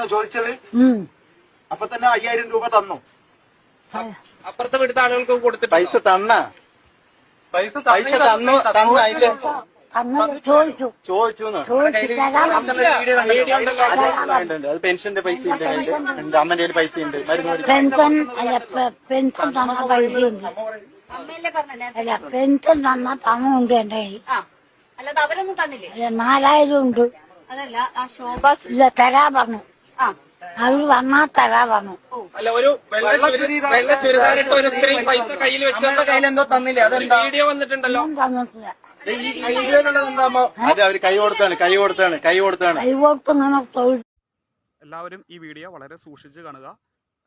തന്നെയാണോ ചോദിച്ചത്? അപ്പൊ തന്നെ 5000 രൂപ തന്നു. അപ്പുറത്തെ വീട്ടിലെ ആളുകൾക്ക് കൊടുത്തിട്ട് പൈസ തന്നു അതിന്റെ ചോദിച്ചു. അത് പെൻഷന്റെ പൈസ ഉണ്ട്, അമ്മന്റെ കയ്യിൽ പൈസ ഉണ്ട്, മരുന്ന് പെൻഷൻ പെൻഷൻ തന്ന പൈസയുണ്ട്. അല്ല പെൻഷൻ തന്ന പണമുണ്ട് എന്റെ കയ്യിൽ. അല്ലാതെ അവരൊന്നും തന്നില്ലേ? 4000 ഉണ്ട്. അതല്ല ആ ശോഭ ഇല്ല തരാ പറഞ്ഞു. അവര് വന്നാ തരാ പറഞ്ഞു. അല്ല ഒരു വെള്ള ചുരിദാറിട്ട് ഒരു സ്ത്രീ പൈസ കയ്യിൽ വെച്ചിട്ട് കയ്യിൽ എന്തോ തന്നില്ലേ? അതെന്താ വീഡിയോ വന്നിട്ടുണ്ടല്ലോ. തന്നിട്ടില്ല. അത് അവര് കൈ കൊടുത്താണ്. എല്ലാവരും ഈ വീഡിയോ വളരെ സൂക്ഷിച്ച് കാണുക.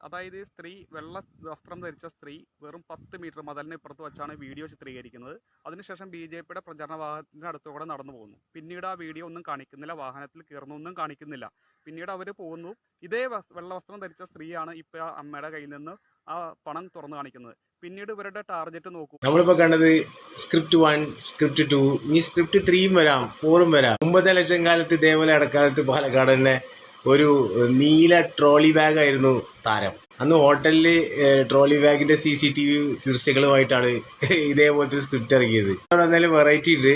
അതായത് സ്ത്രീ വെള്ള വസ്ത്രം ധരിച്ച സ്ത്രീ വെറും 10 മീറ്റർ മതിലിന് ഇപ്പുറത്ത് വെച്ചാണ് വീഡിയോ ചിത്രീകരിക്കുന്നത്. അതിനുശേഷം BJPയുടെ പ്രചരണ വാഹനത്തിന്റെ അടുത്തുകൂടെ നടന്നു പോകുന്നു. പിന്നീട് ആ വീഡിയോ ഒന്നും കാണിക്കുന്നില്ല, വാഹനത്തിൽ കയറുന്നൊന്നും കാണിക്കുന്നില്ല. പിന്നീട് അവർ പോകുന്നു. ഇതേ വെള്ള വസ്ത്രം ധരിച്ച സ്ത്രീയാണ് ഇപ്പൊ അമ്മയുടെ കയ്യിൽ നിന്ന് ആ പണം തുറന്നു കാണിക്കുന്നത്. പിന്നീട് ഇവരുടെ ടാർഗറ്റ് നോക്കൂ. നമ്മളിപ്പോ കണ്ടത് സ്ക്രിപ്റ്റ് 1, സ്ക്രിപ്റ്റ് 2, ഇനി സ്ക്രിപ്റ്റ് 3 വരാം, 4 വരാം. മുമ്പത്തെ ഇലക്ഷൻ കാലത്ത് ഇതേപോലെ ഇടക്കാലത്ത് പാലക്കാട് തന്നെ ഒരു നീല ട്രോളി ബാഗ് ആയിരുന്നു താരം. അന്ന് ഹോട്ടലിൽ ട്രോളി ബാഗിന്റെ CCTV ദൃശ്യങ്ങളുമായിട്ടാണ് ഇതേപോലത്തെ സ്ക്രിപ്റ്റ് ഇറങ്ങിയത്. ഇത്തവണ എന്തായാലും വെറൈറ്റി ഉണ്ട്.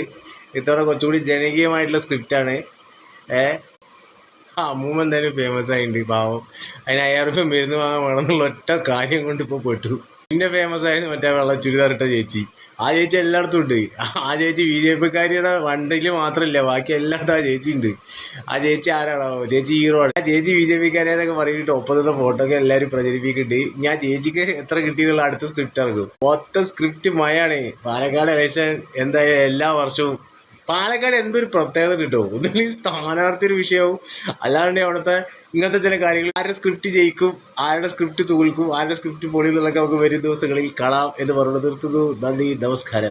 ഇത്തവണ കുറച്ചുകൂടി ജനകീയമായിട്ടുള്ള സ്ക്രിപ്റ്റാണ്. അമ്മൂമ്മ എന്തായാലും ഫേമസ് ആയിട്ടുണ്ട്. പാവം അതിന് 5000 രൂപ മരുന്ന് വാങ്ങാൻ വേണമെന്നുള്ള ഒറ്റ കാര്യം കൊണ്ട് ഇപ്പോൾ പെട്ടു. പിന്നെ ഫേമസ് ആയത് മറ്റേ വെള്ള ചുരിദാറിട്ട ചേച്ചി. ആ ചേച്ചി എല്ലായിടത്തും ഉണ്ട്. ആ ചേച്ചി BJPക്കാരിയുടെ വണ്ടിയിൽ മാത്രമല്ല, ബാക്കി എല്ലായിടത്തും ആ ചേച്ചി ഉണ്ട്. ആ ചേച്ചി ആരാണോ? ചേച്ചി ഹീറോ ആണ്. ആ ചേച്ചി BJPക്കാരെന്നൊക്കെ പറഞ്ഞിട്ട് ഒപ്പത്തെ ഫോട്ടോ ഒക്കെ എല്ലാവരും പ്രചരിപ്പിക്കുന്നുണ്ട്. ഞാൻ ചേച്ചിക്ക് എത്ര കിട്ടിയെന്നുള്ള അടുത്ത സ്ക്രിപ്റ്റ് ഇറങ്ങും. മൊത്തം സ്ക്രിപ്റ്റ് മയാണ്. പാലക്കാട് ഇലക്ഷൻ എന്തായാലും എല്ലാ വർഷവും പാലക്കാട് എന്തൊരു പ്രത്യേകത കിട്ടുമോ? ഒന്നുകിൽ സ്ഥാനാർത്ഥി ഒരു വിഷയവും, അല്ലാണ്ട് അവിടുത്തെ ഇങ്ങനത്തെ ചില കാര്യങ്ങൾ ആരുടെ സ്ക്രിപ്റ്റ് ജയിക്കും, ആരുടെ സ്ക്രിപ്റ്റ് തോൽക്കും, ആരുടെ സ്ക്രിപ്റ്റ് പൊളിയെന്നുള്ളതൊക്കെ നമുക്ക് വരും ദിവസങ്ങളിൽ കാണാം എന്ന് പറഞ്ഞു നിർത്തുന്നു. നന്ദി, നമസ്കാരം.